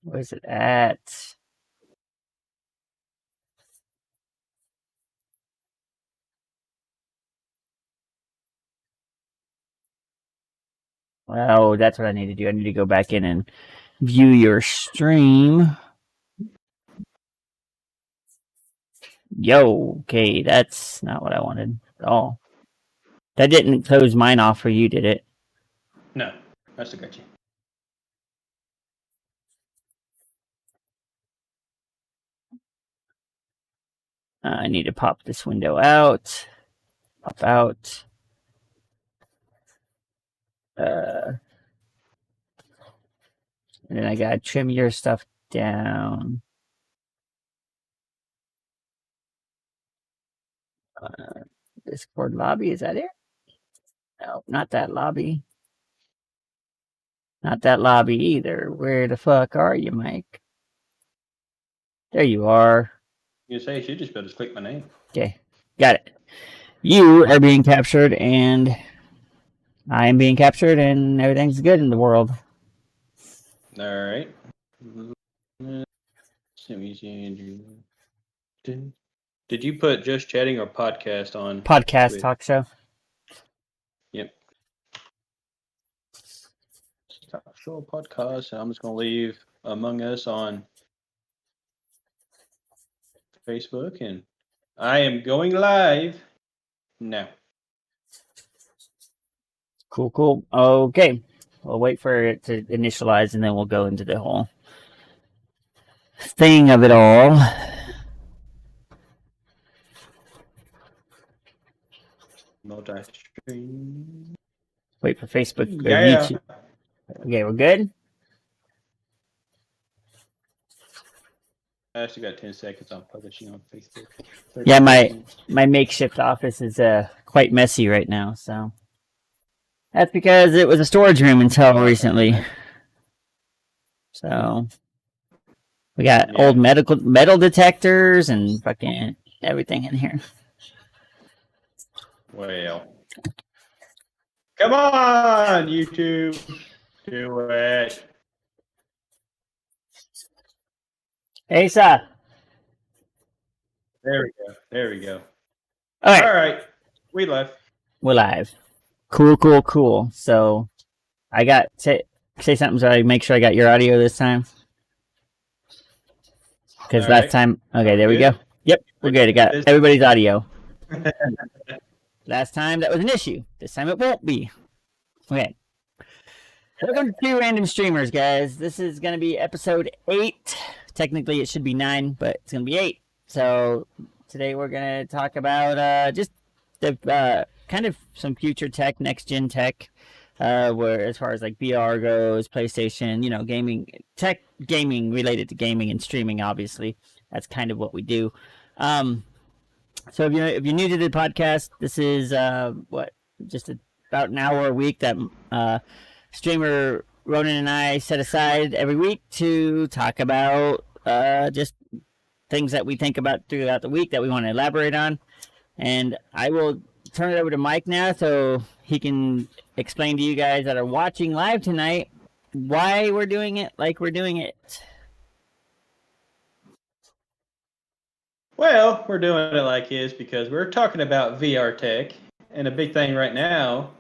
Where's it at? Well, that's what I need to do. I need to go back in and view your stream. Yo, okay, that's not what I wanted at all. That didn't close mine off for you, did it? No, I still got you. I need to pop this window out. Pop out. And then I gotta trim your stuff down. Discord lobby, is that it? No, not that lobby. Not that lobby either. Where the fuck are you, Mike? There you are. You say you should just be able to click my name. Okay, got it. You are being captured, and I am being captured, and everything's good in the world. All right. Did you put just chatting or podcast on? Podcast talk show. Yep. Talk show podcast. I'm just gonna leave Among Us on Facebook, and I am going live now. Cool. Okay. We'll wait for it to initialize, and then we'll go into the whole thing of it all. Multi-stream. Wait for Facebook or Yeah. YouTube. Okay, we're good? I actually got 10 seconds on publishing on Facebook. Yeah, my makeshift office is quite messy right now, so that's because it was a storage room until recently. So we got old metal detectors and fucking everything in here. Well, come on, YouTube, do it. Hey, Seth. There we go. All right. We left. We're live. Cool. So I got say something so I make sure I got your audio this time. Because last time, okay, there we go. Yep, we're good. I got everybody's audio. Last time that was an issue. This time it won't be. Okay. Welcome to Random Streamers, guys. This is going to be episode 8. Technically, it should be 9, but it's going to be 8. So today we're going to talk about just the kind of some future tech, next gen tech, where as far as like VR goes, PlayStation, gaming, tech, gaming related to gaming and streaming. Obviously, that's kind of what we do. So if you're new to the podcast, this is just about an hour a week that streamer Ronan and I set aside every week to talk about just things that we think about throughout the week that we want to elaborate on. And I will turn it over to Mike now so he can explain to you guys that are watching live tonight why we're doing it like we're doing it. Well, we're doing it like this because we're talking about VR tech, and a big thing right now,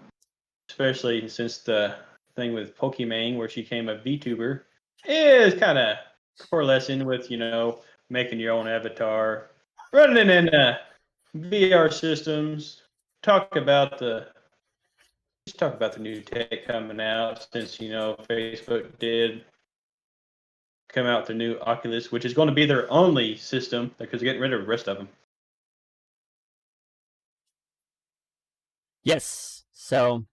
especially since the thing with Pokimane where she became a VTuber, is kind of coalescing with, making your own avatar, running in VR systems, talk about the new tech coming out since, Facebook did come out with the new Oculus, which is going to be their only system because they're getting rid of the rest of them. Yes. So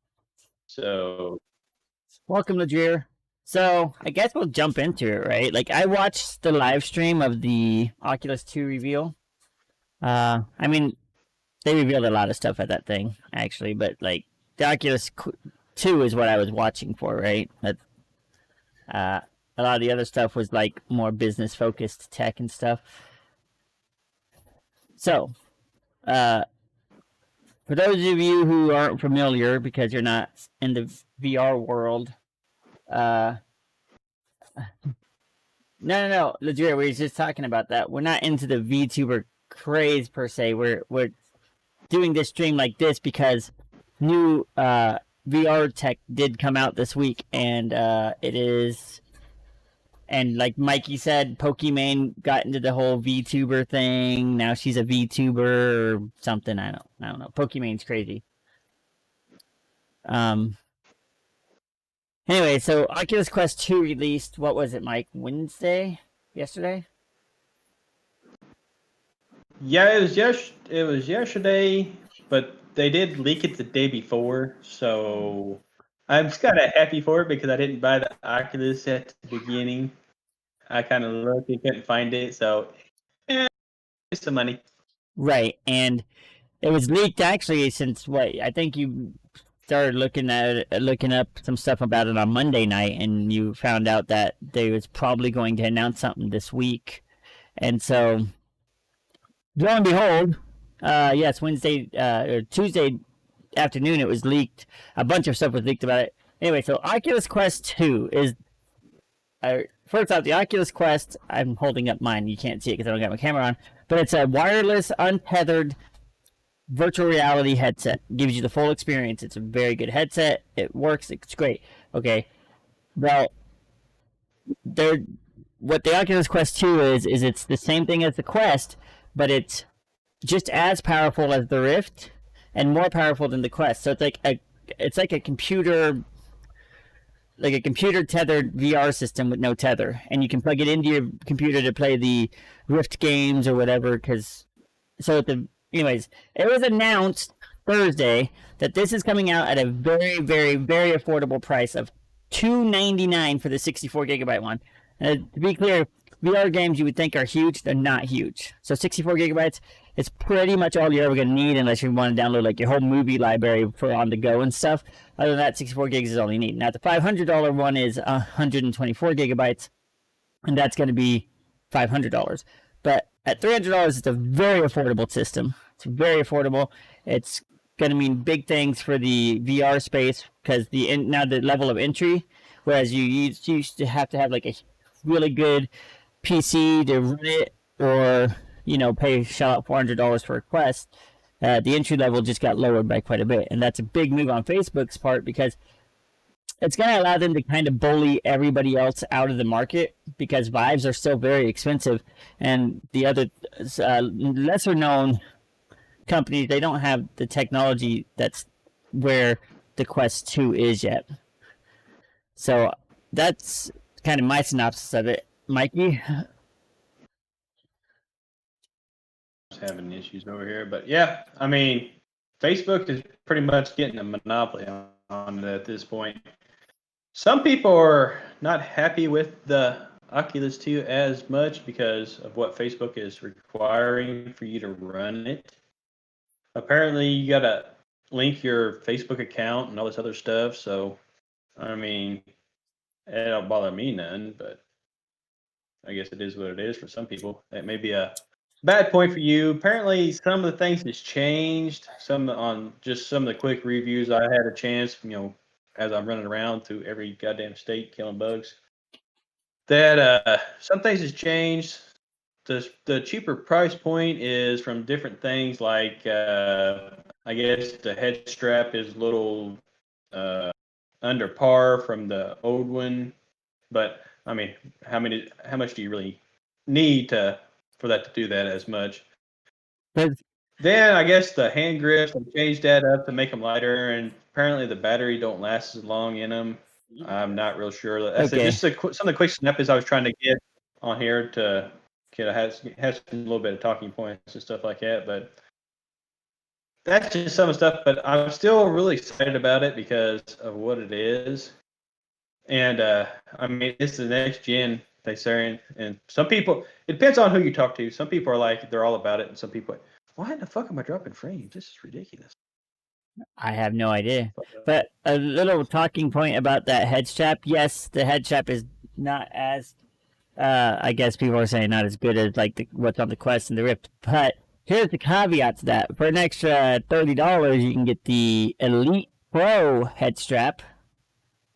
welcome, Ladrier. So I guess we'll jump into it, right? Like I watched the live stream of the Oculus 2 reveal. I mean, they revealed a lot of stuff at that thing, actually, but like the Oculus 2 is what I was watching for, right? But a lot of the other stuff was like more business focused tech and stuff. So, for those of you who aren't familiar because you're not in the VR world, No. Legit, we were just talking about that. We're not into the VTuber craze per se. We're doing this stream like this because new VR tech did come out this week, and it is. And like Mikey said, Pokimane got into the whole VTuber thing. Now she's a VTuber or something. I don't know. Pokimane's crazy. Anyway, so Oculus Quest 2 released. What was it, Mike? Yesterday? Yeah, it was yesterday, but they did leak it the day before, so I'm just kind of happy for it because I didn't buy the Oculus at the beginning. I kind of looked and couldn't find it, so it's some money. Right, and it was leaked actually since what? I think you started looking up some stuff about it on Monday night, and you found out that they was probably going to announce something this week, and so lo and behold, yes, Wednesday or Tuesday afternoon it was leaked. A bunch of stuff was leaked about it. Anyway, so Oculus Quest 2 is. First off, the Oculus Quest, I'm holding up mine. You can't see it because I don't got my camera on. But it's a wireless, untethered virtual reality headset. Gives you the full experience. It's a very good headset. It works. It's great. Okay. Well, what the Oculus Quest 2 is it's the same thing as the Quest, but it's just as powerful as the Rift and more powerful than the Quest. So it's like a computer tethered VR system with no tether, and you can plug it into your computer to play the Rift games or whatever. Anyways, it was announced Thursday that this is coming out at a very, very, very affordable price of $299 for the 64 gigabyte one. And to be clear, VR games you would think are huge, they're not huge. So 64 gigabytes is pretty much all you're ever going to need unless you want to download like your whole movie library for on the go and stuff. Other than that, 64 gigs is all you need. Now the $500 one is 124 gigabytes, and that's going to be $500. But at $300, it's a very affordable system. It's very affordable. It's going to mean big things for the VR space because now the level of entry, whereas you used to have like a really good PC to run it, or shell out $400 for a Quest. The entry level just got lowered by quite a bit, and that's a big move on Facebook's part because it's going to allow them to kind of bully everybody else out of the market because Vives are still very expensive, and the other lesser known companies, they don't have the technology that's where the Quest 2 is yet. So that's kind of my synopsis of it. Mikey? Having issues over here, but yeah, I mean, Facebook is pretty much getting a monopoly on it at this point. Some people are not happy with the Oculus 2 as much because of what Facebook is requiring for you to run it. Apparently, you gotta link your Facebook account and all this other stuff. So, I mean, it don't bother me none, but I guess it is what it is for some people. It may be a bad point for you. Apparently, some of the things has changed. Some of the quick reviews I had a chance, as I'm running around through every goddamn state killing bugs. That some things has changed. The cheaper price point is from different things like I guess the head strap is a little under par from the old one, but I mean, how much do you really need for that to do that as much? Then I guess the hand grips, they changed that up to make them lighter, and apparently the battery don't last as long in them. I'm not real sure. That's Okay. just some of the quick snippets I was trying to get on here to has a little bit of talking points and stuff like that, but that's just some of the stuff. But I'm still really excited about it because of what it is. And I mean, it's the next gen, they say, and some people, it depends on who you talk to. Some people are like, they're all about it, and some people are like, why in the fuck am I dropping frames? This is ridiculous. I have no idea. But a little talking point about that head strap. Yes, the head strap is not as, I guess people are saying not as good as like what's on the Quest and the Rift. But here's the caveat to that. For an extra $30, you can get the Elite Pro head strap.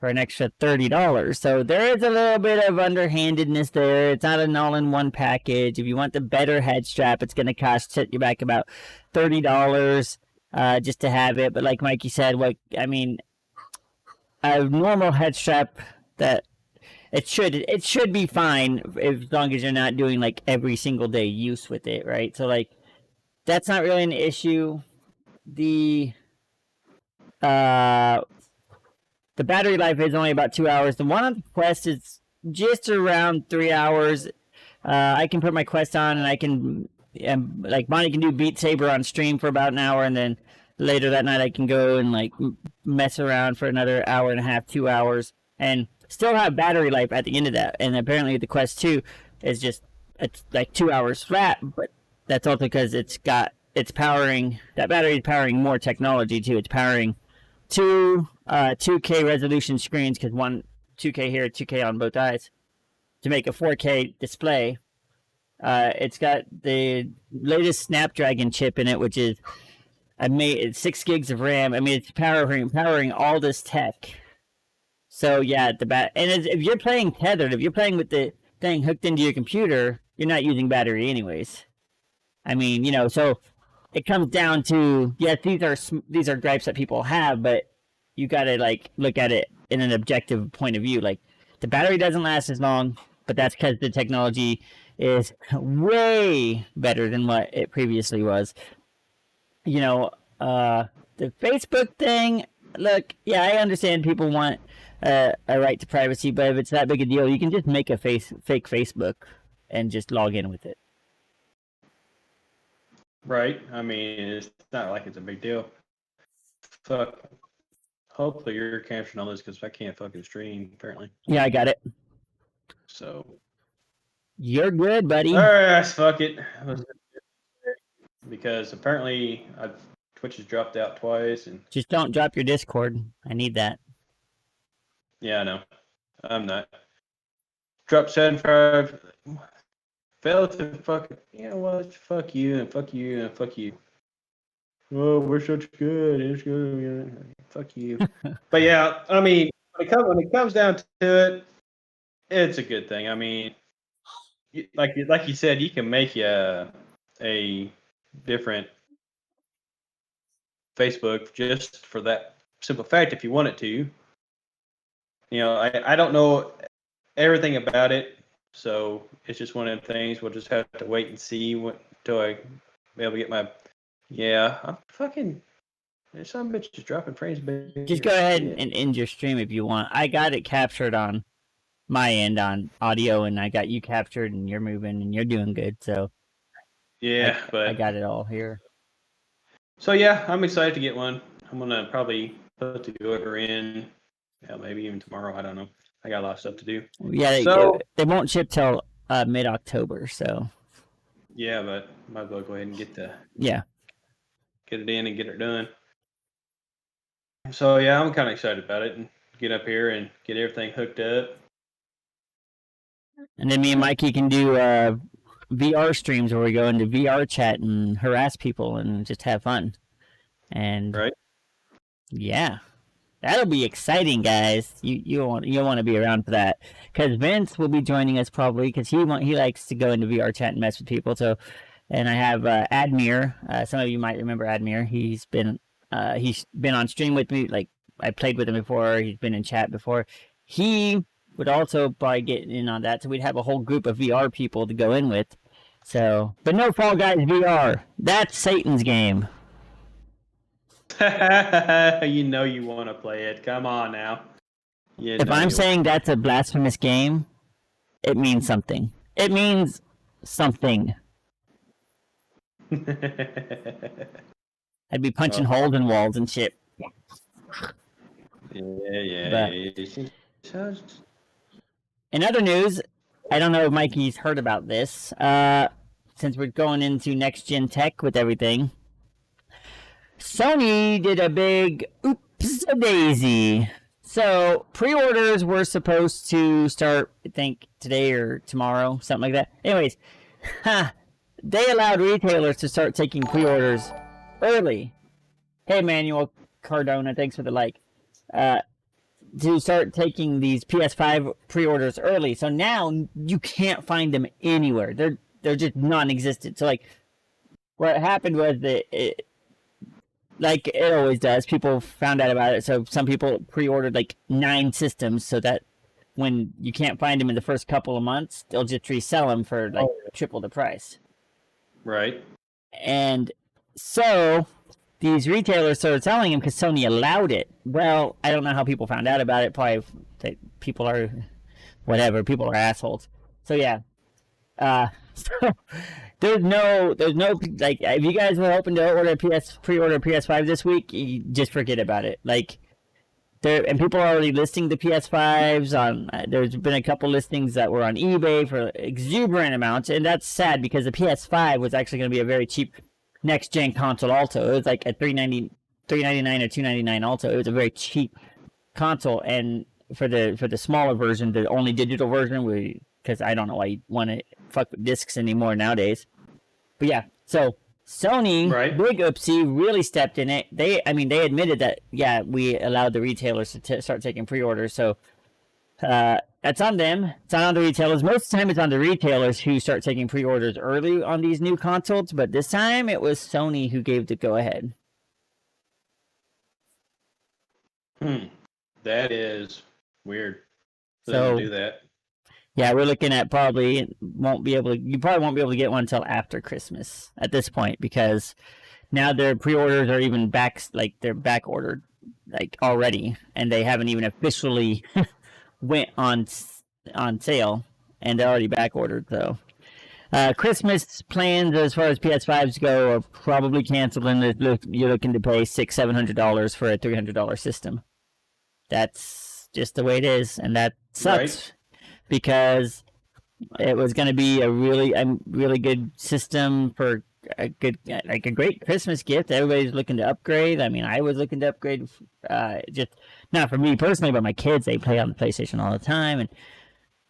for an extra $30. So there is a little bit of underhandedness there. It's not an all-in-one package. If you want the better head strap, it's going to set you back about $30 just to have it. But like Mikey said, a normal head strap that it should be fine as long as you're not doing like every single day use with it, right? So like that's not really an issue. The battery life is only about 2 hours. The one on the Quest is just around 3 hours. I can put my Quest on and I can, like Bonnie can do Beat Saber on stream for about an hour, and then later that night I can go and like mess around for another hour and a half, 2 hours, and still have battery life at the end of that. And apparently the Quest 2 is it's like 2 hours flat, but that's also because that battery is powering more technology too. It's powering two 2K resolution screens, because one 2K here, 2K on both eyes, to make a 4K display. It's got the latest Snapdragon chip in it, which is 6 gigs of RAM. I mean, it's powering all this tech. So yeah, if you're playing tethered, if you're playing with the thing hooked into your computer, you're not using battery anyways. I mean, so it comes down to, yes, these are gripes that people have, but you gotta like look at it in an objective point of view. Like, the battery doesn't last as long, but that's because the technology is way better than what it previously was. The Facebook thing, look, yeah, I understand people want a right to privacy, but if it's that big a deal, you can just make a fake Facebook and just log in with it. Right. I mean, it's not like it's a big deal. Fuck. Hopefully you're capturing all this, because I can't fucking stream, apparently. Yeah, I got it. So. You're good, buddy. Alright, fuck it. Because apparently Twitch has dropped out twice, and Just don't drop your Discord. I need that. yeah, I know. I'm not. Drop 7.5. Fail to fuck. You know what? Fuck you and fuck you and fuck you. Oh, we're such good. It's good. Fuck you. But yeah, I mean, when it comes down to it, it's a good thing. I mean, like you said, you can make a different Facebook just for that simple fact if you want it to. I don't know everything about it, so it's just one of the things. We'll just have to wait and see until I be able to get my. Yeah, I'm fucking. Some bitch just dropping frames. Just go ahead and end your stream if you want. I got it captured on my end on audio, and I got you captured, and you're moving, and you're doing good. So yeah, but I got it all here. So yeah, I'm excited to get one. I'm gonna probably put the order in. Yeah, maybe even tomorrow. I don't know. I got a lot of stuff to do. Yeah, they won't ship till mid-October. So yeah, but might as well go ahead and get it in and get it done. So yeah, I'm kind of excited about it, and get up here and get everything hooked up. And then me and Mikey can do VR streams where we go into VR chat and harass people and just have fun. And right, yeah, that'll be exciting, guys. You'll want to be around for that, because Vince will be joining us probably, because he likes to go into VR chat and mess with people. So, and I have Admir. Some of you might remember Admir. He's been on stream with me. Like, I played with him before. He's been in chat before. He would also probably get in on that, so we'd have a whole group of VR people to go in with. So, but no Fall Guys VR. That's Satan's game. you want to play it. Come on now. If I'm saying that's a blasphemous game, it means something. It means something. I'd be punching holes in walls and shit. Yeah. In other news, I don't know if Mikey's heard about this. Since we're going into next-gen tech with everything, Sony did a big oops-a-daisy. So, pre-orders were supposed to start, I think, today or tomorrow, something like that. Anyways, they allowed retailers to start taking pre-orders early. Hey, Manuel Cardona, thanks for the like. to start taking these PS5 pre-orders early. So now you can't find them anywhere. They're just non-existent. So like, what happened was that like it always does, people found out about it. So some people pre-ordered like 9 systems, so that when you can't find them in the first couple of months, they'll just resell them for like triple the price. Right. And so these retailers started selling them because Sony allowed it. Well, I don't know how people found out about it. Probably people are whatever. People are assholes. So yeah. So there's no like if you guys were hoping to order pre-order PS5 this week, you just forget about it. Like and people are already listing the PS5s on. There's been a couple listings that were on eBay for exuberant amounts, and that's sad because the PS5 was actually going to be a very cheap next gen console. Also, it was like at $399 or $299. Also, it was a very cheap console, and for the smaller version, the only digital version, because I don't know why you want to fuck with discs anymore nowadays. But yeah, so Sony, right. Big oopsie, really stepped in it. They admitted that, yeah, we allowed the retailers to start taking pre-orders. So that's on them. It's not on the retailers. Most of the time it's on the retailers who start taking pre-orders early on these new consoles. But this time it was Sony who gave the go-ahead. That is weird. So do that. Yeah, we're looking at you probably won't be able to get one until after Christmas at this point, because now their pre-orders are even they're back ordered like already, and they haven't even officially went on sale, and they're already back ordered. So Christmas plans as far as PS5s go are probably canceled, and you're looking to pay $600-$700 for a $300 system. That's just the way it is, and that sucks. Right. Because it was going to be a really good system for a great Christmas gift. Everybody's looking to upgrade. I mean, I was looking to upgrade, just not for me personally, but my kids. They play on the PlayStation all the time, and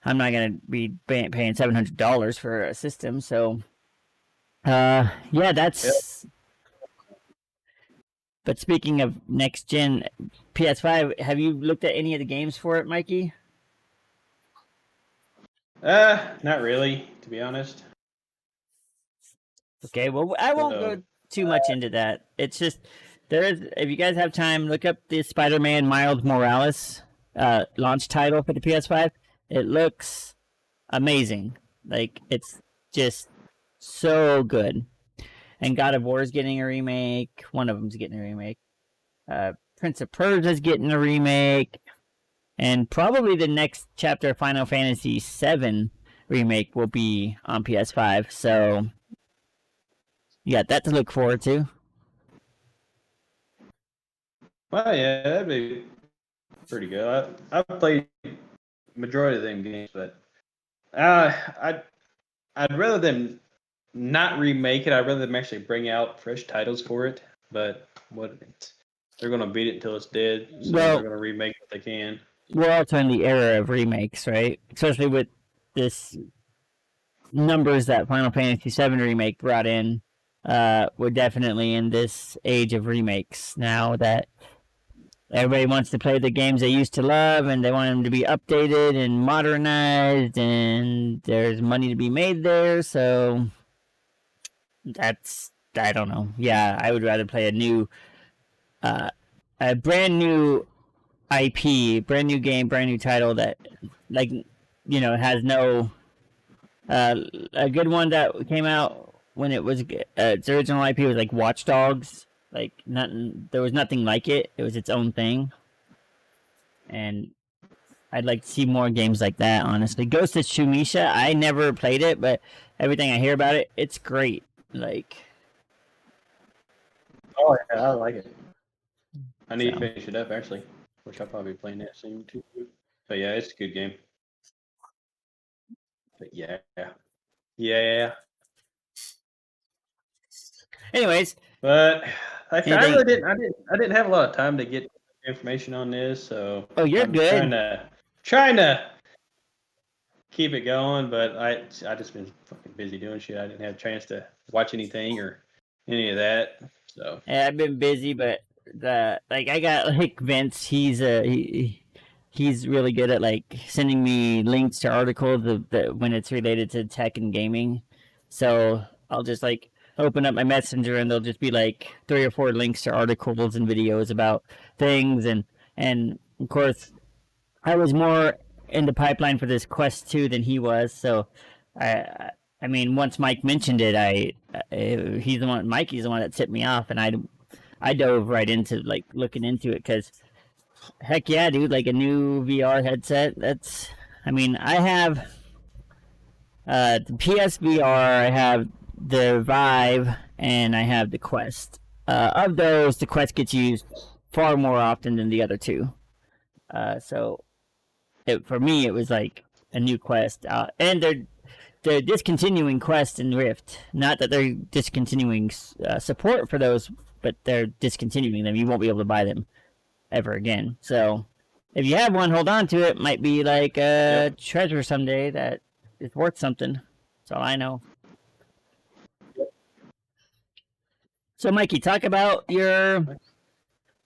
I'm not going to be paying $700 for a system. So, yeah, that's. Yep. But speaking of next gen PS5, have you looked at any of the games for it, Mikey? Not really, to be honest. Okay, well, I won't go too much into that. It's just if you guys have time, look up the Spider-Man Miles Morales launch title for the PS5. It looks amazing. Like, it's just so good. And God of War is getting a remake. One of them's getting a remake. Prince of Persia is getting a remake. And probably the next chapter of Final Fantasy VII remake will be on PS5. So, you got that to look forward to. Well, yeah, that'd be pretty good. I've played majority of them games, but I'd rather them not remake it. I'd rather them actually bring out fresh titles for it. But they're going to beat it until it's dead. So they're going to remake what they can. We're also in the era of remakes, right? Especially with this numbers that Final Fantasy VII remake brought in. We're definitely in this age of remakes now that everybody wants to play the games they used to love, and they want them to be updated and modernized, and there's money to be made there. So I don't know. Yeah, I would rather play a brand new IP, brand new game, brand new title that, like, has no. A good one that came out when it was its original IP was like Watch Dogs. Like, there was nothing like it. It was its own thing, and I'd like to see more games like that. Honestly, Ghost of Tsushima, I never played it, but everything I hear about it, it's great. Like, oh yeah, I like it. I need to finish it up actually, which I'll probably be playing that soon too. But yeah, it's a good game. But yeah. Anyways, but I really didn't have a lot of time to get information on this, so you're good. Trying to keep it going, but I just been fucking busy doing shit. I didn't have a chance to watch anything or any of that. So yeah, I've been busy, but I got like Vince. He's he's really good at like sending me links to articles when it's related to tech and gaming. So I'll just like open up my messenger and there'll just be like 3 or 4 links to articles and videos about things, and of course I was more in the pipeline for this Quest 2 than he was. So I mean, once Mike mentioned it, Mikey's the one that tipped me off, and I dove right into like looking into it because heck yeah, dude, like a new VR headset. I mean, I have the PSVR, I have the Vive, and I have the Quest. Of those, the Quest gets used far more often than the other two. So for me, it was like a new Quest, and they're discontinuing Quest and Rift. Not that they're discontinuing support for those, but they're discontinuing them. You won't be able to buy them ever again. So if you have one, hold on to it. Might be like a treasure someday that is worth something. That's all I know. So Mikey, talk about your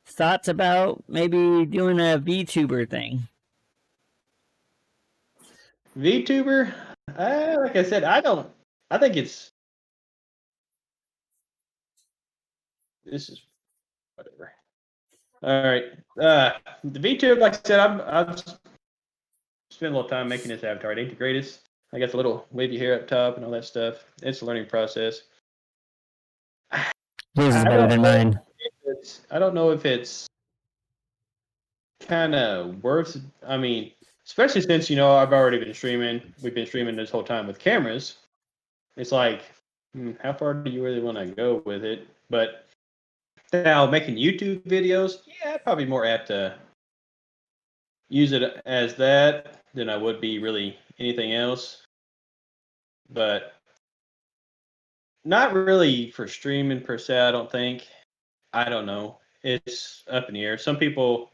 thoughts about maybe doing a VTuber thing. VTuber? Like I said, I think it's. This is whatever. All right. The VTuber, like I said, I've spent a little time making this avatar. It ain't the greatest. I got the little wavy hair up top and all that stuff. It's a learning process. Yours is better than mine. I don't know if it's kind of worth. I mean, especially since I've already been streaming. We've been streaming this whole time with cameras. It's like, how far do you really want to go with it? But now making YouTube videos, yeah, I'd probably more apt to use it as that than I would be really anything else. But not really for streaming per se, I don't think. I don't know. It's up in the air. Some people,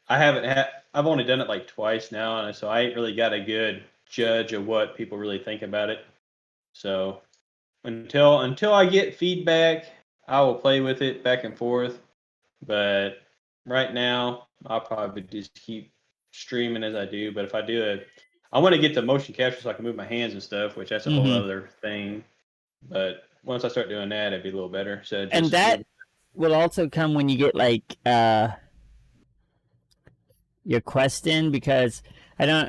I've only done it like twice now, and so I ain't really got a good judge of what people really think about it. So until I get feedback, I will play with it back and forth. But right now, I'll probably just keep streaming as I do. But if I do it, I want to get the motion capture so I can move my hands and stuff, which that's a whole other thing. But once I start doing that, it'd be a little better. So and that will also come when you get like your Quest in, because I know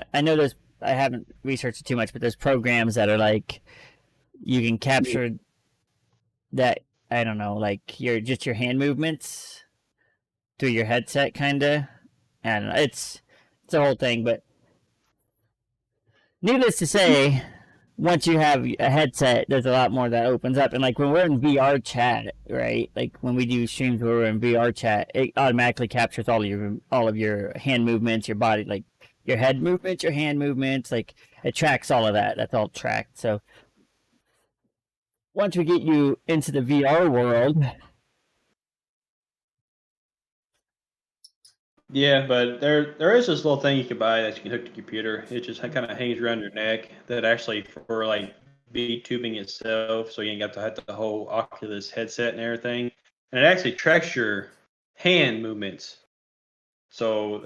I haven't researched it too much, but there's programs that are like you can capture that, I don't know, like your hand movements through your headset, kind of. I don't know. It's a whole thing, but needless to say, once you have a headset, there's a lot more that opens up. And like when we're in VR chat, right? Like when we do streams where we're in VR chat, it automatically captures all of your hand movements, your body, like your head movements, your hand movements. Like it tracks all of that. That's all tracked. So once we get you into the VR world. Yeah, but there is this little thing you can buy that you can hook to your computer. It just kind of hangs around your neck. That actually for like VTubing itself, so you ain't got to have the whole Oculus headset and everything. And it actually tracks your hand movements. So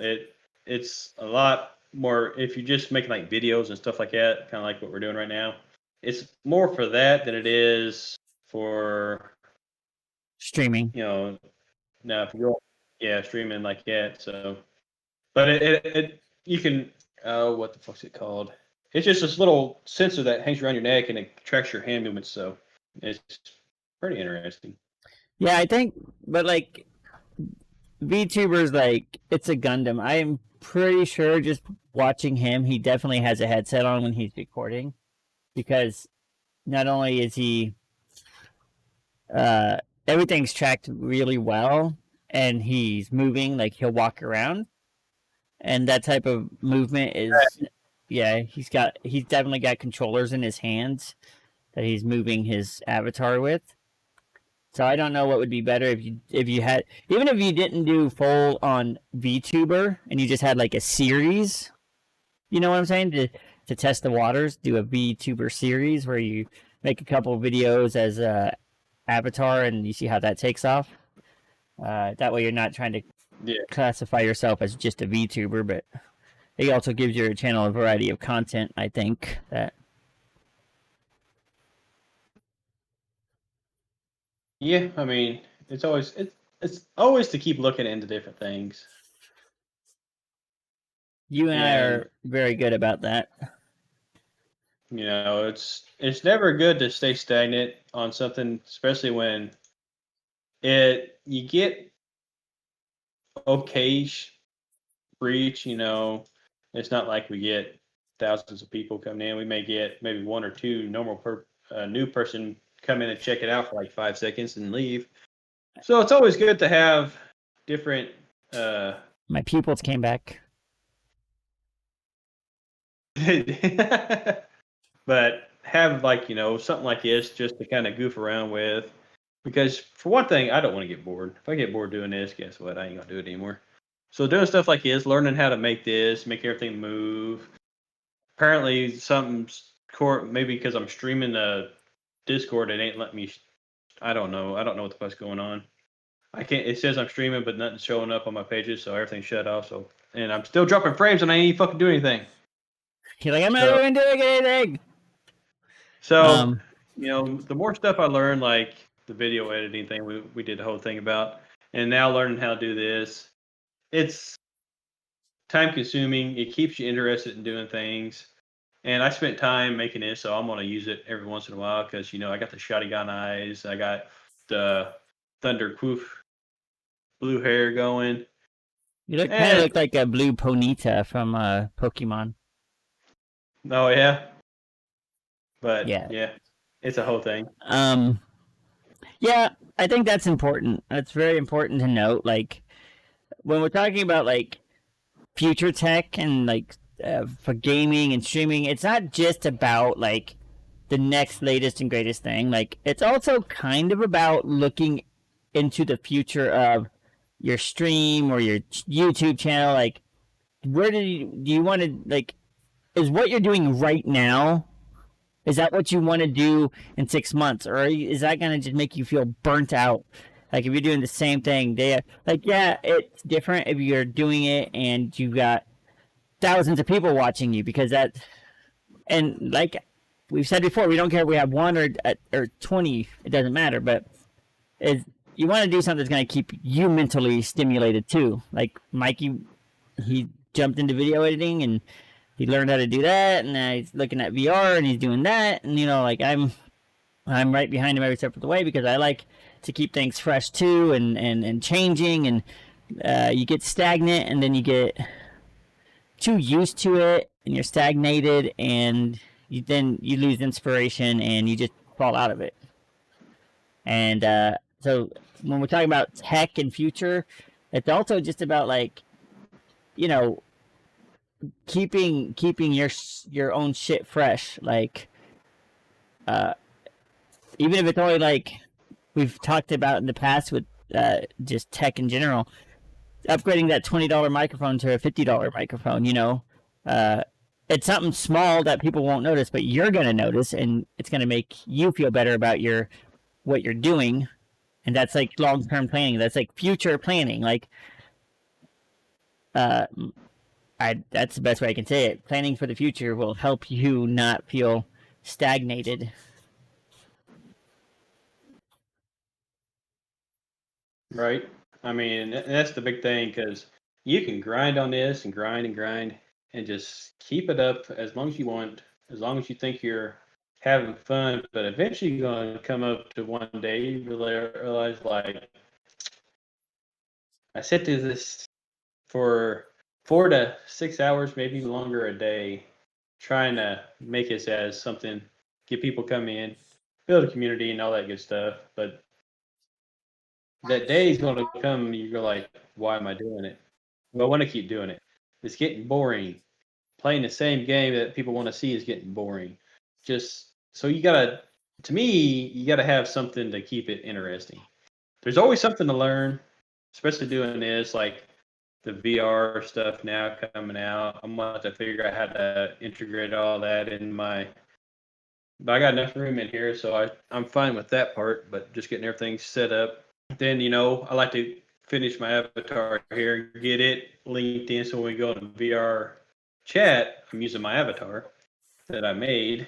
it's a lot more if you're just making like videos and stuff like that, kind of like what we're doing right now. It's more for that than it is for Streaming. Now if you're streaming like that. So, but it you can what the fuck's it called? It's just this little sensor that hangs around your neck and it tracks your hand movements. So it's pretty interesting. Yeah, I think, but like VTubers, like it's a Gundam. I am pretty sure just watching him, he definitely has a headset on when he's recording, because not only is he everything's tracked really well, and he's moving, like he'll walk around, and that type of movement is he's definitely got controllers in his hands that he's moving his avatar with. So I don't know what would be better if you had, even if you didn't do full on VTuber and you just had like a series, you know what I'm saying, to test the waters, do a VTuber series where you make a couple of videos as a avatar and you see how that takes off. That way you're not trying to Yeah. classify yourself as just a VTuber, but it also gives your channel a variety of content. I think that. Yeah, I mean, it's always to keep looking into different things. You and I And are very good about that. it's never good to stay stagnant on something, especially when you get okay reach. It's not like we get thousands of people coming in. We may get maybe one or two new person come in and check it out for like 5 seconds and leave. So it's always good to have different. My pupils came back. But have like something like this just to kind of goof around with, because for one thing, I don't want to get bored. If I get bored doing this, guess what? I ain't gonna do it anymore. So doing stuff like this, learning how to make everything move. Apparently, something's maybe because I'm streaming the Discord, it ain't letting me. I don't know. I don't know what the fuck's going on. I can't. It says I'm streaming, but nothing's showing up on my pages, so everything's shut off. So, and I'm still dropping frames, and I ain't fucking doing anything. You're like, I'm not even doing anything. So, the more stuff I learn, like the video editing thing we did the whole thing about, and now learning how to do this, it's time consuming. It keeps you interested in doing things. And I spent time making this, so I'm going to use it every once in a while because, I got the shotgun eyes. I got the Thunder Quoof blue hair going. You kind of look like a blue Ponyta from Pokemon. Oh, yeah? But, yeah, it's a whole thing. Yeah, I think that's important. That's very important to note. Like, when we're talking about, like, future tech and, like, for gaming and streaming, it's not just about, like, the next latest and greatest thing. Like, it's also kind of about looking into the future of your stream or your YouTube channel. Like, where do you want to, like, is what you're doing right now, is that what you want to do in 6 months, or is that gonna just make you feel burnt out? Like if you're doing the same thing, it's different if you're doing it and you got thousands of people watching you and like we've said before, we don't care if we have one or 20, it doesn't matter. But you want to do something that's gonna keep you mentally stimulated too. Like Mikey, he jumped into video editing and he learned how to do that, and now he's looking at VR and he's doing that, and like I'm right behind him every step of the way because I like to keep things fresh too and changing, and you get stagnant and then you get too used to it and you're stagnated and you lose inspiration and you just fall out of it. And so when we're talking about tech and future, it's also just about like keeping your own shit fresh. Like even if it's only like we've talked about in the past with just tech in general, upgrading that $20 microphone to a $50 microphone, it's something small that people won't notice, but you're going to notice, and it's going to make you feel better about what you're doing. And that's like long-term planning. That's like future planning. Like that's the best way I can say it. Planning for the future will help you not feel stagnated. Right. I mean, that's the big thing, because you can grind on this and grind and just keep it up as long as you want, as long as you think you're having fun. But eventually you're going to come up to one day you realize, like, I sit through this for 4 to 6 hours, maybe longer a day, trying to make it as something, get people come in, build a community and all that good stuff. But that day is going to come and you're like, why am I doing it? Well, I want to keep doing it. It's getting boring. Playing the same game that people want to see is getting boring. So you gotta have something to keep it interesting. There's always something to learn, especially doing this, like the VR stuff now coming out. I'm gonna have to figure out how to integrate all that in but I got enough room in here, so I'm fine with that part, but just getting everything set up. Then, I like to finish my avatar here, get it linked in, so when we go in VR chat, I'm using my avatar that I made,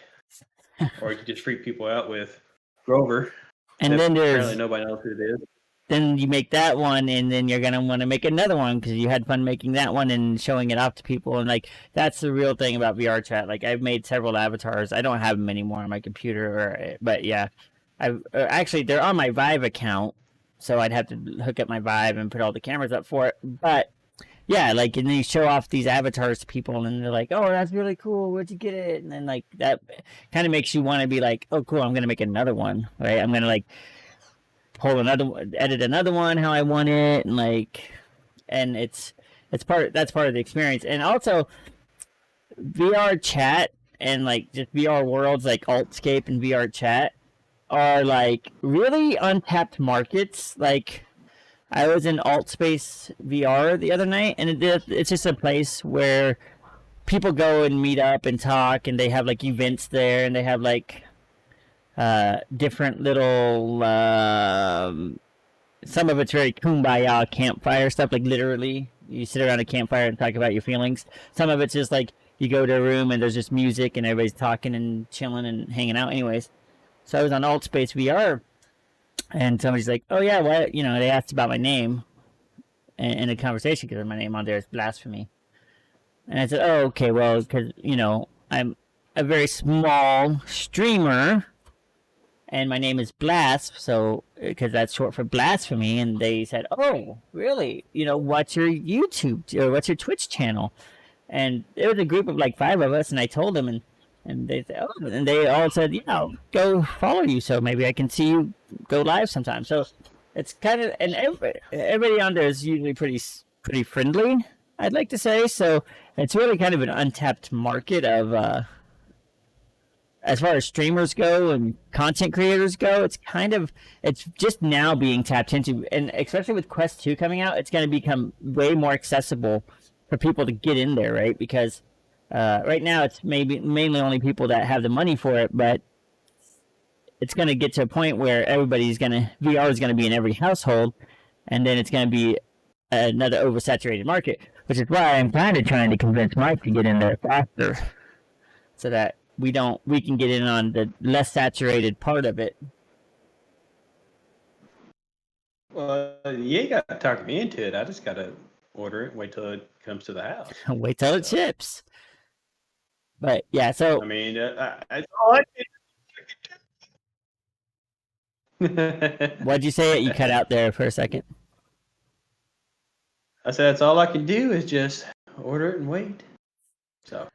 or you can just freak people out with Grover. And then apparently nobody knows who it is. Then you make that one, and then you're gonna want to make another one because you had fun making that one and showing it off to people. And like that's the real thing about VR chat. Like I've made several avatars. I don't have them anymore on my computer, but yeah, I actually they're on my Vive account, so I'd have to hook up my Vive and put all the cameras up for it. But yeah, like and then you show off these avatars to people, and they're like, "Oh, that's really cool. Where'd you get it?" And then like that kind of makes you want to be like, "Oh, cool. I'm gonna make another one, right? I'm gonna like." Edit another one how I want it, and like, and that's part of the experience. And also, VR chat and like just VR worlds like Altscape and VR chat are like really untapped markets. Like, I was in Altspace VR the other night, and it's just a place where people go and meet up and talk, and they have like events there, and they have like different little some of it's very kumbaya campfire stuff, like literally you sit around a campfire and talk about your feelings. Some of it's just like you go to a room and there's just music and everybody's talking and chilling and hanging out anyways. So I was on Altspace VR and somebody's like, oh yeah, what, they asked about my name in a conversation because my name on there is Blasphemy. And I said, oh, okay, well, because I'm a very small streamer and my name is Blasp, so because that's short for blasphemy. And they said, "Oh, really? What's your YouTube or what's your Twitch channel?" And there was a group of like 5 of us, and I told them, and they said, "Oh," and they all said, "Yeah, go follow you, so maybe I can see you go live sometime." So it's kind of, and everybody on there is usually pretty friendly, I'd like to say. So it's really kind of an untapped market of. As far as streamers go and content creators go, it's just now being tapped into, and especially with Quest 2 coming out, it's going to become way more accessible for people to get in there, right? Because right now it's mainly only people that have the money for it, but it's going to get to a point where VR is going to be in every household, and then it's going to be another oversaturated market, which is why I'm kind of trying to convince Mike to get in there faster, so that we can get in on the less saturated part of it. Well, you ain't got to talk me into it. I just got to order it and wait till it comes to the house. Wait till it ships. But yeah, so I mean, that's all I can. What'd you say? You cut out there for a second. I said that's all I can do is just order it and wait. So.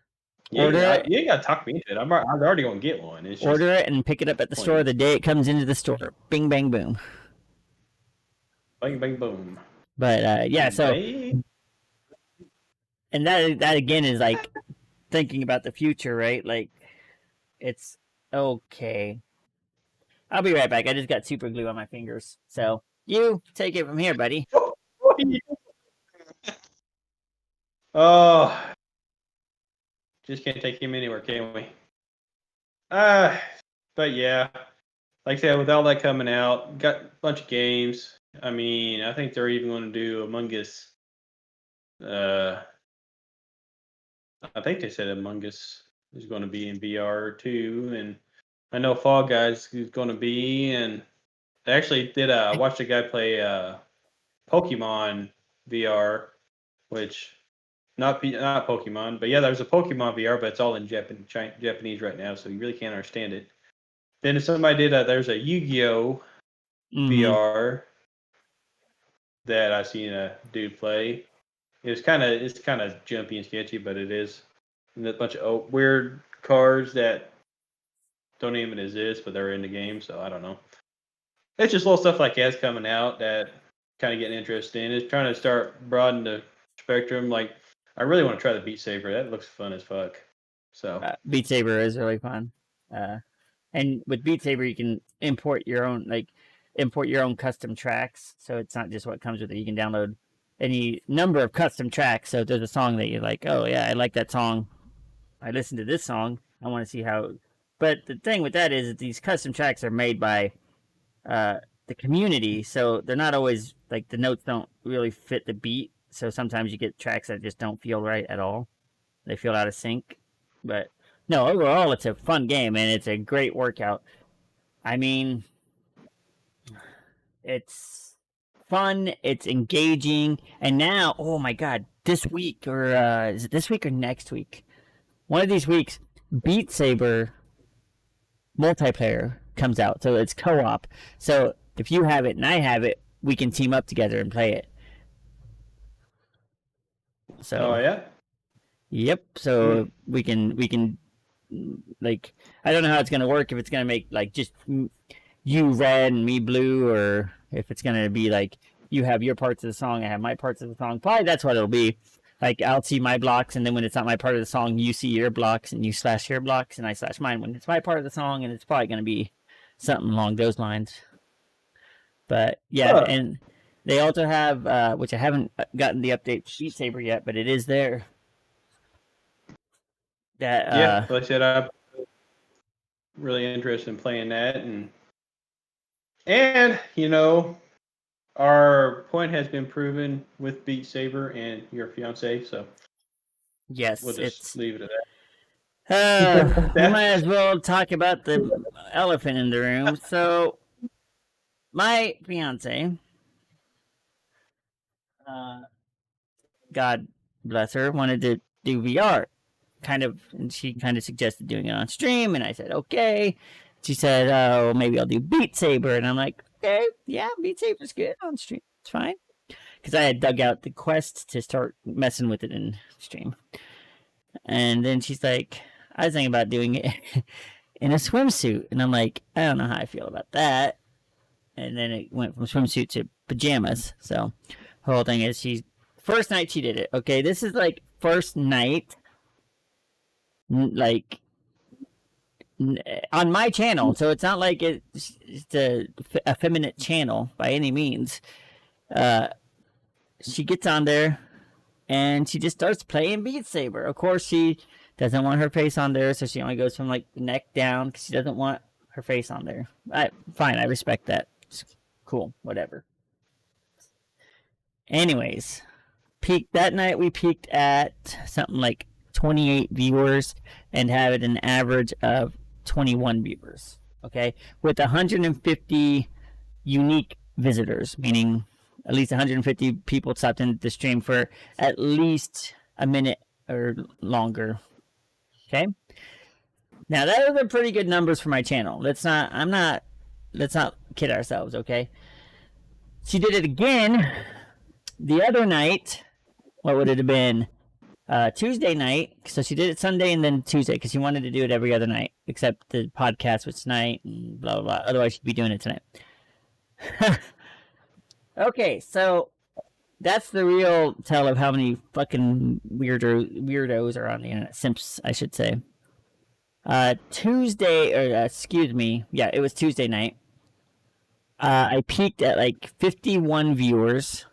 You ain't got to talk me into it. I'm already going to get one. It's order it and pick it up at the store the day it comes into the store. Bing, bang, boom. Bang, bang, boom. But, yeah, so... And that again, is, like, thinking about the future, right? Like, it's... Okay. I'll be right back. I just got super glue on my fingers. So, you take it from here, buddy. Oh... Just can't take him anywhere, can we? But yeah, like I said, with all that coming out, got a bunch of games. I mean, I think they're even going to do Among Us. I think they said Among Us is going to be in VR too, and I know Fall Guys is going to be. And I actually did. Watch a guy play Pokemon VR, which. Not Pokemon, but yeah, there's a Pokemon VR, but it's all in Japanese right now, so you really can't understand it. Then if somebody did there's a Yu-Gi-Oh VR that I seen a dude play. It's kind of jumpy and sketchy, but it is. And a bunch of weird cards that don't even exist, but they're in the game, so I don't know. It's just little stuff like that's coming out that kind of getting interested in. It's trying to start broaden the spectrum, like. I really want to try the Beat Saber. That looks fun as fuck. So Beat Saber is really fun. And with Beat Saber, you can import your own custom tracks. So it's not just what comes with it. You can download any number of custom tracks. So if there's a song that you're like, oh yeah, I like that song. I listened to this song. I want to see how. But the thing with that is that these custom tracks are made by. the community, so they're not always like the notes don't really fit the beat. So sometimes you get tracks that just don't feel right at all. They feel out of sync. But no, overall, it's a fun game and it's a great workout. I mean, it's fun, it's engaging, and now, oh my god, this week or is it this week or next week? One of these weeks, Beat Saber multiplayer comes out, so it's co-op. So if you have it and I have it, we can team up together and play it. So Oh yeah. yep. So we can like, I don't know how it's gonna work, if it's gonna make like just you red and me blue, or if it's gonna be like you have your parts of the song, I have my parts of the song. Probably that's what it'll be. Like I'll see my blocks, and then when it's not my part of the song, you see your blocks, and you slash your blocks, and I slash mine when it's my part of the song, and it's probably gonna be something along those lines. But yeah, Huh. and they also have, which I haven't gotten the update for Beat Saber yet, but it is there. That Yeah, like I said, I'm really interested in playing that, and you know, our point has been proven with Beat Saber and your fiance, so yes, we'll just it's. leave it at that. We might as well talk about the elephant in the room. So, my fiance, God bless her, wanted to do VR. And she kind of suggested doing it on stream, and I said, okay. She said, oh, maybe I'll do Beat Saber. And I'm like, okay, yeah, Beat Saber's good on stream. It's fine. Because I had dug out the Quest to start messing with it in stream. And then she's like, I was thinking about doing it in a swimsuit. And I'm like, I don't know how I feel about that. And then it went from swimsuit to pajamas. So the whole thing is, first night she did it. Okay, this is like first night, like on my channel. So it's not like it's a effeminate channel by any means. She gets on there and she just starts playing Beat Saber. Of course, she doesn't want her face on there, so she only goes from like the neck down because she doesn't want her face on there. Fine, I respect that. It's cool, whatever. Anyways, that night we peaked at something like 28 viewers and had an average of 21 viewers. Okay, with 150 unique visitors, meaning at least 150 people stopped in the stream for at least a minute or longer. Okay. Now those are pretty good numbers for my channel. Let's not kid ourselves, okay? She did it again the other night. What would it have been? Tuesday night. So she did it Sunday and then Tuesday because she wanted to do it every other night, except the podcast was tonight and blah, blah, blah. Otherwise she'd be doing it tonight. Okay, so that's the real tell of how many fucking weirdos are on the internet. Simps, I should say. Excuse me. Yeah, it was Tuesday night. I peaked at like 51 viewers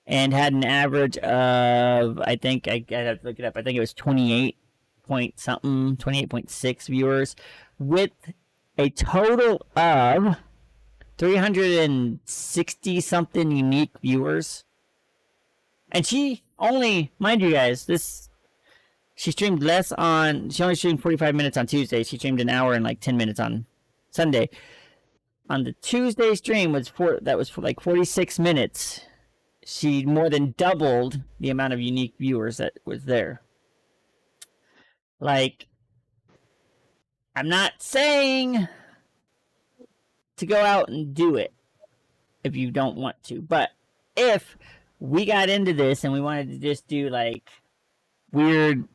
and had an average of, I think, I have to look it up, I think it was 28 point something, 28.6 viewers with a total of 360 something unique viewers. And she only, mind you guys, she streamed she only streamed 45 minutes on Tuesday. She streamed an hour and like 10 minutes on Sunday. On the Tuesday stream that was for like 46 minutes. She more than doubled the amount of unique viewers that was there. Like, I'm not saying to go out and do it if you don't want to, but if we got into this and we wanted to just do like weird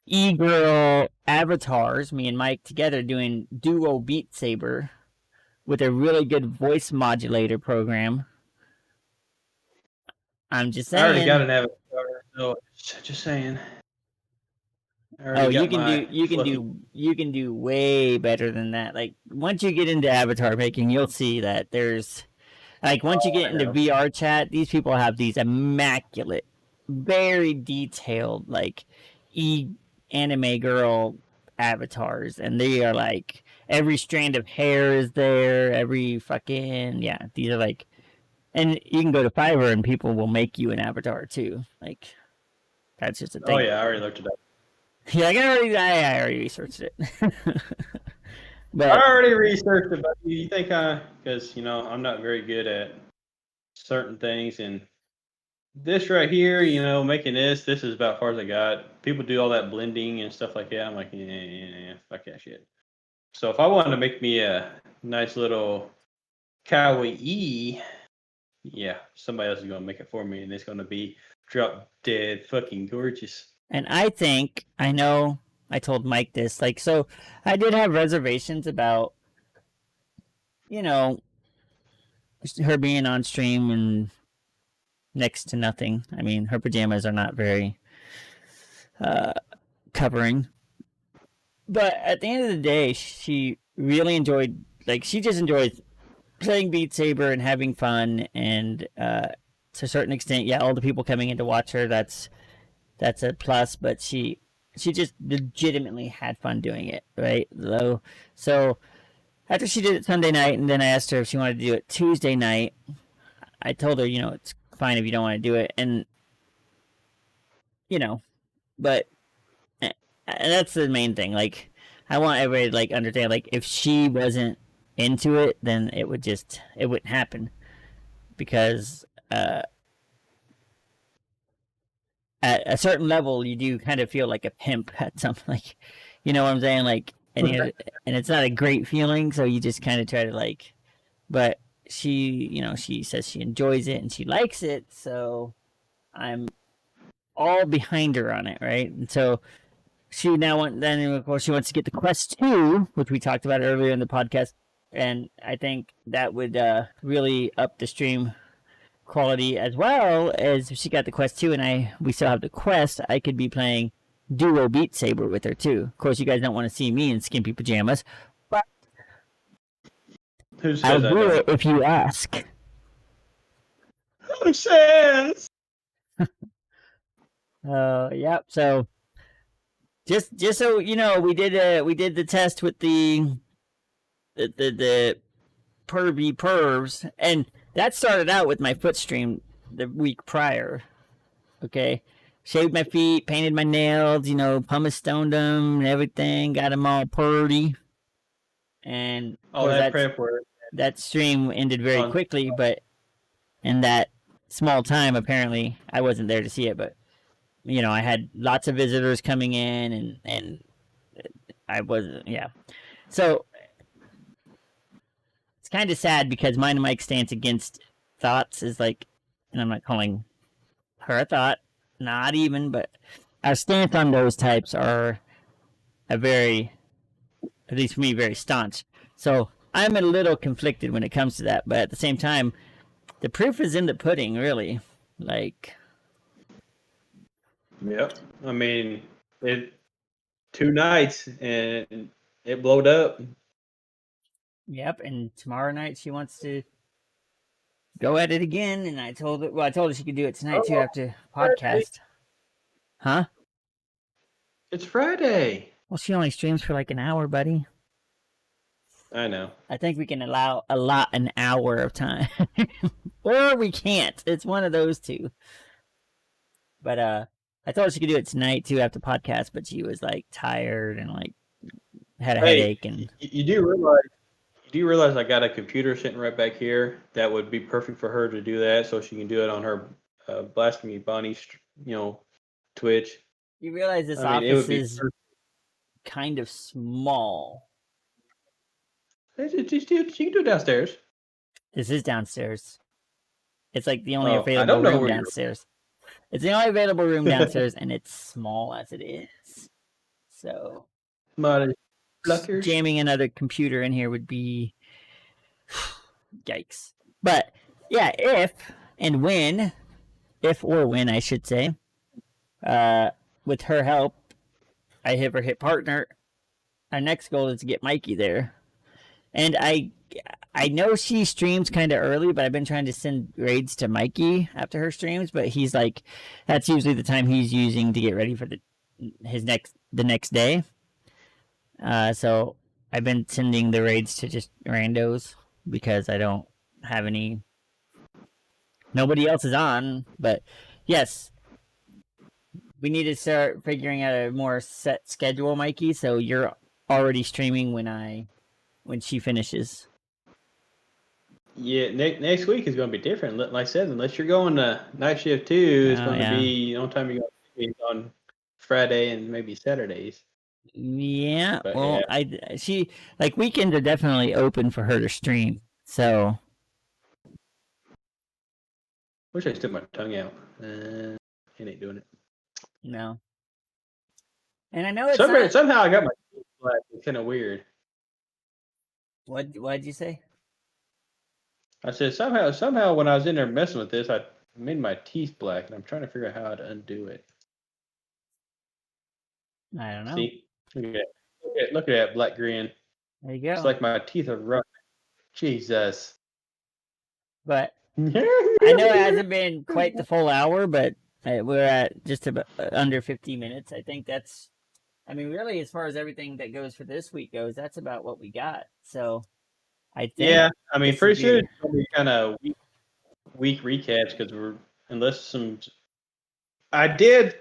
e-girl avatars, me and Mike together doing duo Beat Saber with a really good voice modulator program, I'm just saying. I already got an avatar, so just saying. Oh, you can do way better than that. Like once you get into avatar making, you'll see that there's like once you get into VR chat, these people have these immaculate, very detailed like anime girl avatars, and they are like, every strand of hair is there. Every fucking these are like, and you can go to Fiverr and people will make you an avatar too. Like that's just a thing. Oh yeah, I already looked it up. Yeah, I already researched it. But I already researched it, but you think because I'm not very good at certain things, and this right here, making this is about as far as I got. People do all that blending and stuff like that. I'm like, yeah, fuck that shit. So if I wanted to make me a nice little kawaii, yeah, somebody else is gonna make it for me, and it's gonna be drop dead fucking gorgeous. And I know I told Mike this, like, so I did have reservations about, her being on stream and next to nothing. I mean, her pajamas are not very covering. But at the end of the day, she really enjoyed, like, she just enjoys playing Beat Saber and having fun. And to a certain extent, yeah, all the people coming in to watch her, that's a plus, but she just legitimately had fun doing it, right? So after she did it Sunday night, and then I asked her if she wanted to do it Tuesday night, I told her, it's fine if you don't want to do it, and but and that's the main thing. Like, I want everybody to like understand, like, if she wasn't into it, then it wouldn't happen, because at a certain level, you do kind of feel like a pimp at some, like, you know what I'm saying? Like, and it's not a great feeling, so you just kind of try to like, but she, she says she enjoys it and she likes it, so I'm all behind her on it, right? And so she then of course she wants to get the Quest 2, which we talked about earlier in the podcast, and I think that would really up the stream quality, as well as if she got the Quest 2 and we still have the Quest, I could be playing duo Beat Saber with her too. Of course, you guys don't want to see me in skimpy pajamas, but I'll do it if you ask. Who says? Yep. So just so you know, we did the test with the pervy pervs, and that started out with my foot stream the week prior. Okay. Shaved my feet, painted my nails, pumice stoned them and everything, got them all purdy. And all that prep work. That stream ended very quickly, but in that small time, apparently, I wasn't there to see it, but, I had lots of visitors coming in, and I wasn't, yeah. So, it's kind of sad, because mine and Mike's stance against thoughts is like, and I'm not calling her a thought, not even, but our stance on those types are at least for me, very staunch. So I'm a little conflicted when it comes to that, but at the same time, the proof is in the pudding, really. Like, yep. I mean, 2 nights and it blowed up. Yep. And tomorrow night she wants to go at it again, and I told her she could do it tonight too after podcast. Huh? It's Friday. Well, she only streams for like an hour, buddy. I know. I think we can allot an hour of time. Or we can't. It's one of those two. But I told her she could do it tonight too after podcast, but she was like tired and like had a headache. And you do realize I got a computer sitting right back here that would be perfect for her to do that, so she can do it on her Blasphemy Bonnie, Twitch. You realize this office is kind of small. You can do it downstairs. This is downstairs. It's like the only available room downstairs. It's the only available room downstairs, and it's small as it is. So, jamming another computer in here would be yikes. But yeah, if or when I should say, with her help, I have her hit partner. Our next goal is to get Mikey there. And I know she streams kind of early, but I've been trying to send raids to Mikey after her streams, but he's like, that's usually the time he's using to get ready for the next day. So I've been sending the raids to just randos because I don't have any. Nobody else is on, but yes, we need to start figuring out a more set schedule, Mikey. So you're already streaming when she finishes. Yeah, next week is going to be different. Like I said, unless you're going to night shift too, it's Oh, going to yeah. be the only time you're going to be on Friday and maybe Saturdays. Yeah, But well, yeah. she like weekends are definitely open for her to stream. So Wish I stuck my tongue out. It ain't doing it. no, and I know it's not. Somehow I got my teeth black. It's kind of weird. What'd you say? I said somehow when I was in there messing with this, I made my teeth black, and I'm trying to figure out how to undo it. I don't know. See, look at that black grin. There you go. It's like my teeth are rough. Jesus. But I know it hasn't been quite the full hour, but we're at just about under 50 minutes. I think that's, I mean, really, as far as everything that goes for this week goes, that's about what we got. So I think. Yeah, I mean, this pretty would soon be- it's gonna be kind of weak recaps because unless some. I did.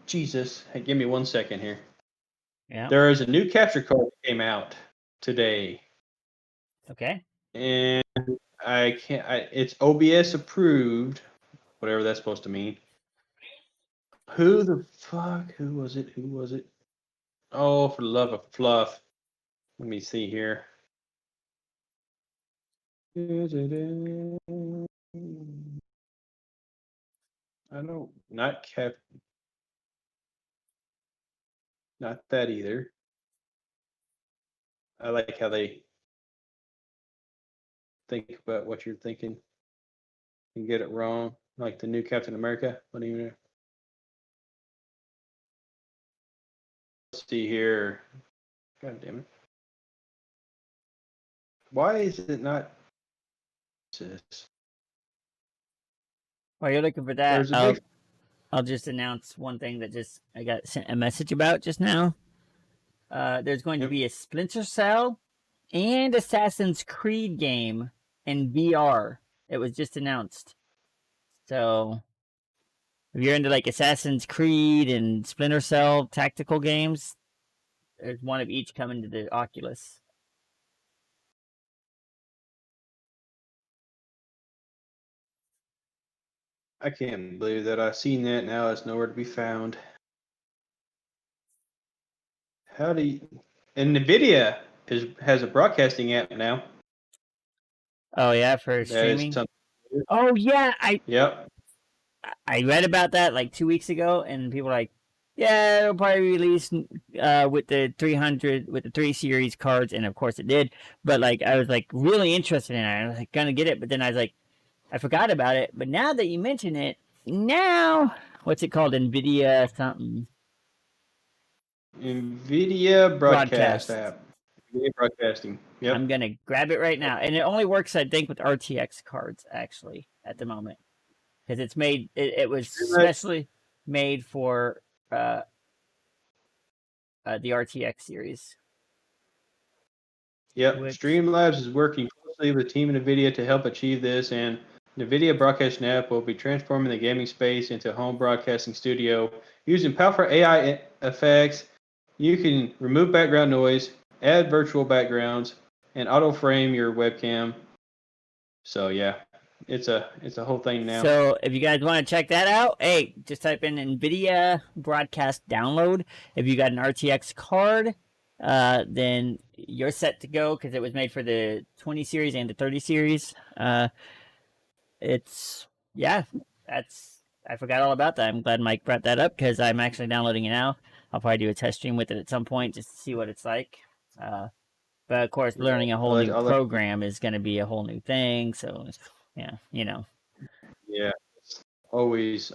Jesus. Hey, give me 1 second here. Yeah. There is a new capture card that came out today, Okay. and I can't. It's OBS approved, whatever that's supposed to mean. Who the fuck? Who was it? Who was it? Oh, for the love of fluff. Let me see here. I don't. Not that either. I like how they think about what you're thinking and get it wrong, like the new Captain America. What do you know? Let's see here. God damn it. Why is it not this? While you're looking for that, There's a big I'll just announce one thing that I got sent a message about just now. There's going to Yep. be a Splinter Cell and Assassin's Creed game in VR. It was just announced. So if you're into like Assassin's Creed and Splinter Cell tactical games, there's one of each coming to the Oculus. I can't believe that I've seen that now. It's nowhere to be found. How do you? And NVIDIA has a broadcasting app now. Oh yeah, for That is streaming. something. Oh yeah, Yep. I read about that like 2 weeks ago, and people were like, yeah, it'll probably release with the 300 with the 3 series cards, and of course it did. But like I was like really interested in it. I was like gonna get it, but then I was like, I forgot about it. But now that you mention it, now what's it called? NVIDIA something. NVIDIA broadcast Broadcast. app. NVIDIA broadcasting. Yep. I'm gonna grab it right now, and it only works, I think, with RTX cards actually at the moment, because it's made. It was specially made for the RTX series. Yep. Which- Streamlabs is working closely with Team NVIDIA to help achieve this, and NVIDIA Broadcasting App will be transforming the gaming space into a home broadcasting studio using powerful AI effects. You can remove background noise, add virtual backgrounds, and auto frame your webcam. So yeah, it's a whole thing now. So if you guys want to check that out, hey, just type in NVIDIA Broadcast Download. If you got an RTX card, then you're set to go because it was made for the 20 series and the 30 series. I forgot all about that. I'm glad Mike brought that up because I'm actually downloading it now. I'll probably do a test stream with it at some point just to see what it's like. But of course, learning a whole new program is going to be a whole new thing. So yeah, you know. Yeah, always.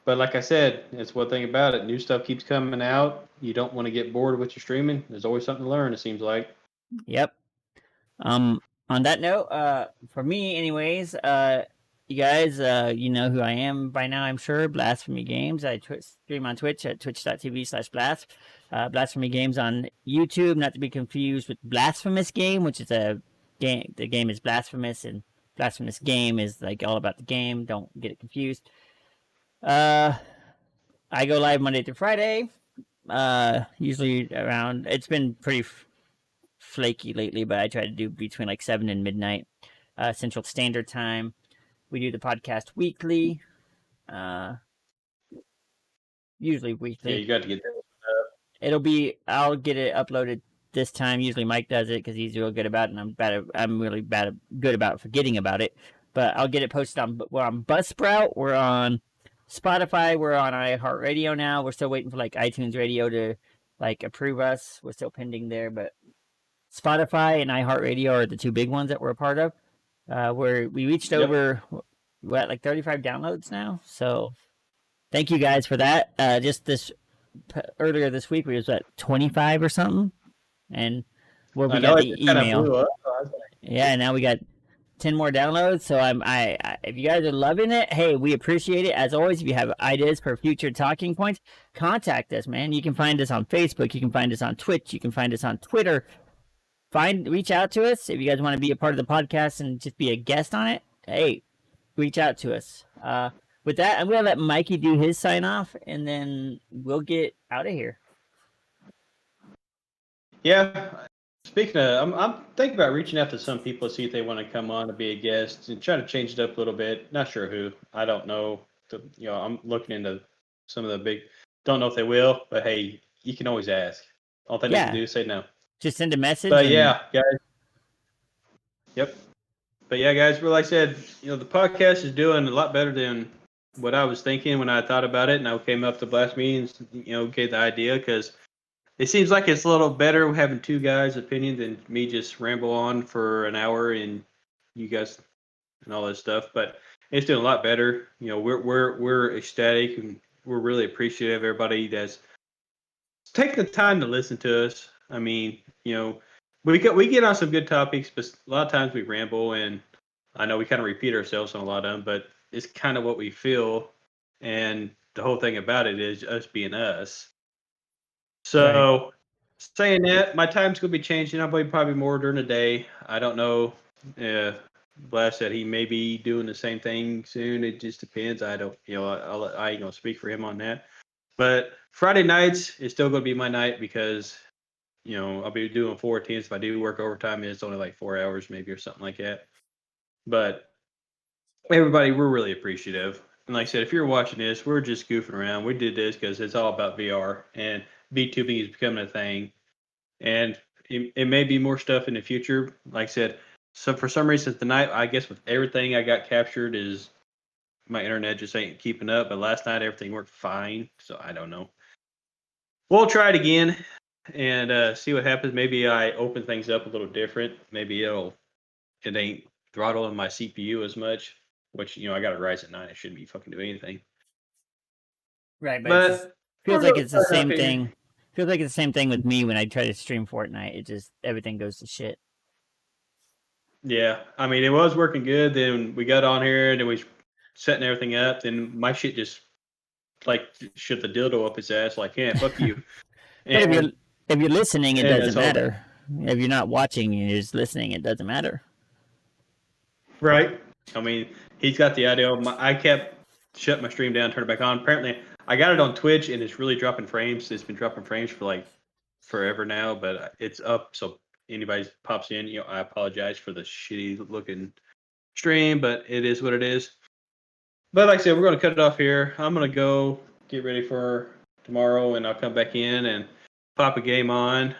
But like I said, it's one thing about it. New stuff keeps coming out. You don't want to get bored with your streaming. There's always something to learn, it seems like. Yep. On that note, for me anyways, you guys, you know who I am by now, I'm sure. Blasphemy Games. I stream on Twitch at twitch.tv/blast. Blasphemy Games on YouTube, not to be confused with Blasphemous Game, which is a game. The game is blasphemous, and Blasphemous Game is like all about the game. Don't get it confused. I go live Monday through Friday. Usually around. It's been pretty flaky lately, but I try to do between like 7 and midnight, Central Standard Time. We do the podcast weekly. Usually weekly. Yeah, you got to get that. I'll get it uploaded this time. Usually Mike does it because he's real good about it, and I'm really good about forgetting about it. But I'll get it posted we're on Buzzsprout, we're on Spotify, we're on iHeartRadio now. We're still waiting for like iTunes Radio to like approve us. We're still pending there, but Spotify and iHeartRadio are the two big ones that we're a part of. We reached over like 35 downloads now. So thank you guys for that. Just earlier this week we was at 25 or something, and we got the email. Yeah, now we got 10 more downloads. So if you guys are loving it, hey, we appreciate it. As always, if you have ideas for future talking points, contact us, man. You can find us on Facebook. You can find us on Twitch. You can find us on Twitter. Reach out to us if you guys want to be a part of the podcast and just be a guest on it. Hey, reach out to us. With that, I'm gonna let Mikey do his sign off, and then we'll get out of here. Yeah. Speaking of, I'm thinking about reaching out to some people to see if they want to come on to be a guest and try to change it up a little bit. Not sure who. I don't know. I'm looking into some of the big. Don't know if they will, but hey, you can always ask. All they need to do is say no. Just send a message. But yeah, guys. Yep. But yeah, guys, like I said, the podcast is doing a lot better than what I was thinking when I thought about it, and I came up to Blasphemy and gave the idea, because it seems like it's a little better having two guys' opinion than me just ramble on for an hour and you guys and all that stuff. But it's doing a lot better. We're ecstatic, and we're really appreciative of everybody that's taking the time to listen to us. I mean, we get on some good topics, but a lot of times we ramble, and I know we kind of repeat ourselves on a lot of them, but it's kind of what we feel, and the whole thing about it is us being us. So, saying that, my time's going to be changing. I'll be probably more during the day. I don't know. Blast said he may be doing the same thing soon. It just depends. I don't, I ain't going to speak for him on that. But Friday nights is still going to be my night, because I'll be doing 4 10s. If I do work overtime, it's only like 4 hours maybe or something like that. But everybody, we're really appreciative. And like I said, if you're watching this, we're just goofing around. We did this because it's all about VR, and VTubing is becoming a thing. And it may be more stuff in the future. Like I said, so for some reason tonight, I guess with everything I got captured, is my internet just ain't keeping up. But last night everything worked fine. So I don't know. We'll try it again and see what happens. Maybe I open things up a little different. Maybe it ain't throttling my CPU as much, which, I got a Ryzen 9. It shouldn't be fucking doing anything. Right, but it feels like it's the same thing. Feels like it's the same thing with me when I try to stream Fortnite. It just, everything goes to shit. Yeah, I mean, it was working good. Then we got on here, and then we setting everything up. Then my shit just like shut the dildo up his ass. Like, yeah, fuck you. But if you're listening, it doesn't matter. If you're not watching and you're just listening, it doesn't matter. Right. I mean, he's got the idea. I kept shut my stream down, turn it back on. Apparently, I got it on Twitch, and it's really dropping frames. It's been dropping frames for like forever now, but it's up. So anybody pops in, I apologize for the shitty looking stream, but it is what it is. But like I said, we're going to cut it off here. I'm going to go get ready for tomorrow, and I'll come back in and pop a game on.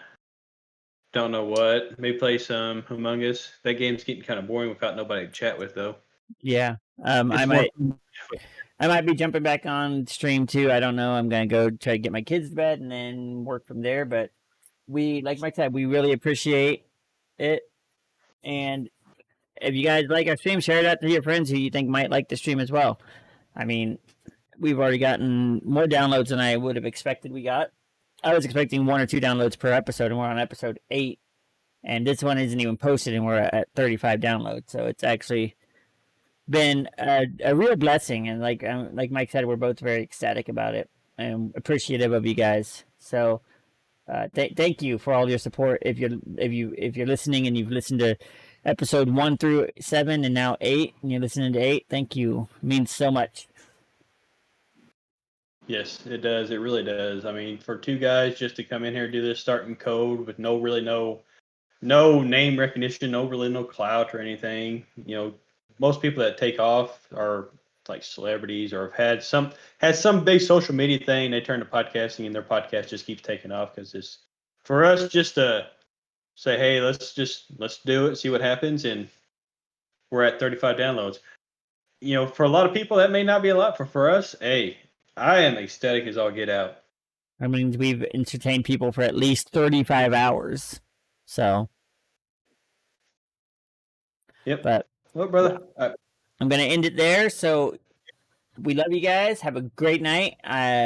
Don't know what. Maybe play some Among Us. That game's getting kind of boring without nobody to chat with, though. Yeah. I might be jumping back on stream too. I don't know. I'm gonna go try to get my kids to bed and then work from there. But like Mike said, we really appreciate it. And if you guys like our stream, share it out to your friends who you think might like the stream as well. I mean, we've already gotten more downloads than I would have expected we got. I was expecting 1 or 2 downloads per episode, and we're on episode 8. And this one isn't even posted, and we're at 35 downloads. So it's actually been a real blessing, and like Mike said, we're both very ecstatic about it and appreciative of you guys. So thank you for all your support. If you're listening and you've listened to episode 1 through 7 and now 8, and you're listening to 8, thank you. It means so much. Yes, it does. It really does. I mean, for two guys just to come in here and do this starting code with no name recognition, no clout or anything. You know, most people that take off are like celebrities or have had some big social media thing. They turn to podcasting and their podcast just keeps taking off because it's for us just to say, hey, let's do it, see what happens, and we're at 35 downloads. You know, for a lot of people that may not be a lot. For us, hey, I am ecstatic as all get out. I mean, we've entertained people for at least 35 hours. So. Yep. But well, brother, I'm going to end it there. So we love you guys. Have a great night.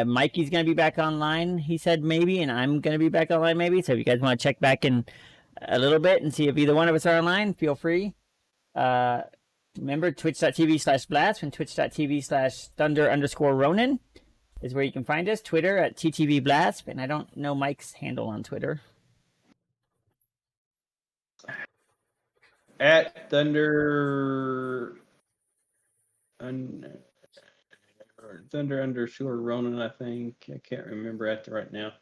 Mikey's going to be back online, he said maybe, and I'm going to be back online maybe. So if you guys want to check back in a little bit and see if either one of us are online, feel free. Remember, twitch.tv/blast and twitch.tv/thunder_Ronin is where you can find us. Twitter at TTVblast, and I don't know Mike's handle on Twitter. At Thunder Thunder_Ronin, I think. I can't remember at the right now.